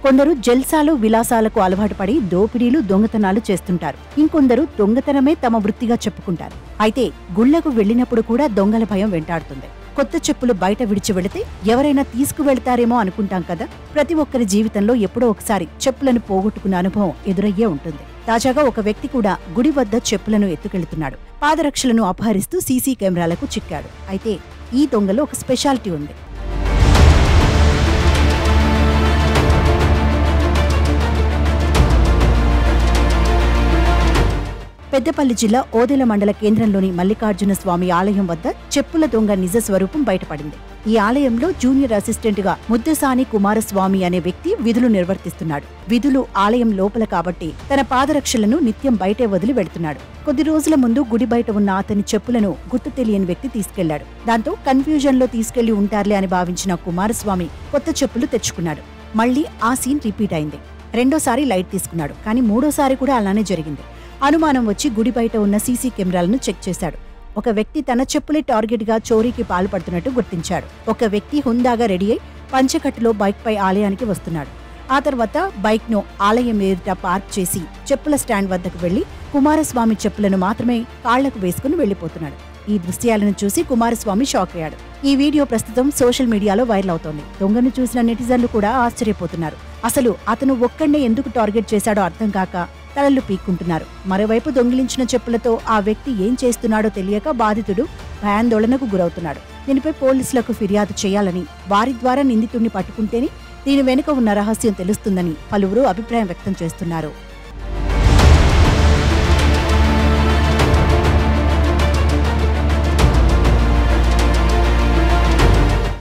కొందరు జల్సాలు విలాసాలకు అలవాటు పడి దోపిడీలు దొంగతనాలు చేస్తుంటారు. ఇంకొందరు దొంగతనమే తమ వృత్తిగా చెప్పుకుంటారు. అయితే గుళ్లకు వెళ్లినప్పుడు కూడా దొంగల భయం వెంటాడుతుంది. కొత్త చెప్పులు బయట విడిచి వెళితే ఎవరైనా తీసుకువెళ్తారేమో అనుకుంటాం కదా. ప్రతి ఒక్కరి జీవితంలో ఎప్పుడో ఒకసారి చెప్పులను పోగొట్టుకున్న అనుభవం ఎదురయ్యే ఉంటుంది. తాజాగా ఒక వ్యక్తి కూడా గుడి వద్ద చెప్పులను ఎత్తుకెళ్తున్నాడు. పాదరక్షలను అపహరిస్తూ సీసీ కెమెరాలకు చిక్కాడు. అయితే ఈ దొంగలో ఒక స్పెషాలిటీ ఉంది. పెద్దపల్లి జిల్లా ఓదెల మండల కేంద్రంలోని మల్లికార్జున స్వామి ఆలయం వద్ద చెప్పుల దొంగ నిజ స్వరూపం బయటపడింది. ఈ ఆలయంలో జూనియర్ అసిస్టెంట్ గా ముద్దసాని కుమారస్వామి అనే వ్యక్తి విధులు నిర్వర్తిస్తున్నాడు. విధులు ఆలయం లోపల కాబట్టి తన పాదరక్షలను నిత్యం బయటే వదిలి వెడుతున్నాడు. కొద్ది రోజుల ముందు గుడి బయట ఉన్న అతని చెప్పులను గుర్తు తెలియని వ్యక్తి తీసుకెళ్లాడు. దాంతో కన్ఫ్యూజన్ లో తీసుకెళ్లి ఉంటారులే అని భావించిన కుమారస్వామి కొత్త చెప్పులు తెచ్చుకున్నాడు. మళ్లీ ఆ సీన్ రిపీట్ అయింది. రెండోసారి లైట్ తీసుకున్నాడు. కానీ మూడోసారి కూడా అలానే జరిగింది. అనుమానం వచ్చి గుడి బయట ఉన్న సీసీ కెమెరాలను చెక్ చేశాడు. ఒక వ్యక్తి తన చెప్పులే టార్గెట్ గా చోరీకి పాల్పడుతున్నట్టు గుర్తించాడు. ఒక వ్యక్తి హుందాగా రెడీ అయి పంచకట్టులో బైక్ పై ఆలయానికి వస్తున్నాడు. ఆ తర్వాత బైక్ ను ఆలయం ఎదుట పార్క్ చేసి చెప్పుల స్టాండ్ వద్దకు వెళ్లి కుమారస్వామి చెప్పులను మాత్రమే కాళ్లకు వేసుకుని వెళ్లిపోతున్నాడు. ఈ దృశ్యాలను చూసి కుమారస్వామి షాక్ అయ్యాడు. ఈ వీడియో ప్రస్తుతం సోషల్ మీడియాలో వైరల్ అవుతోంది. దొంగను చూసిన నెటిజన్లు కూడా ఆశ్చర్యపోతున్నారు. అసలు అతను ఒక్కడే ఎందుకు టార్గెట్ చేశాడో అర్థం కాక తలలు పీక్కుంటున్నారు. మరోవైపు దొంగిలించిన చెప్పులతో ఆ వ్యక్తి ఏం చేస్తున్నాడో తెలియక బాధితుడు భయాందోళనకు గురవుతున్నాడు. దీనిపై పోలీసులకు ఫిర్యాదు చేయాలని, వారి ద్వారా నిందితుడిని పట్టుకుంటేనే దీని వెనుక ఉన్న రహస్యం తెలుస్తుందని పలువురు అభిప్రాయం వ్యక్తం చేస్తున్నారు.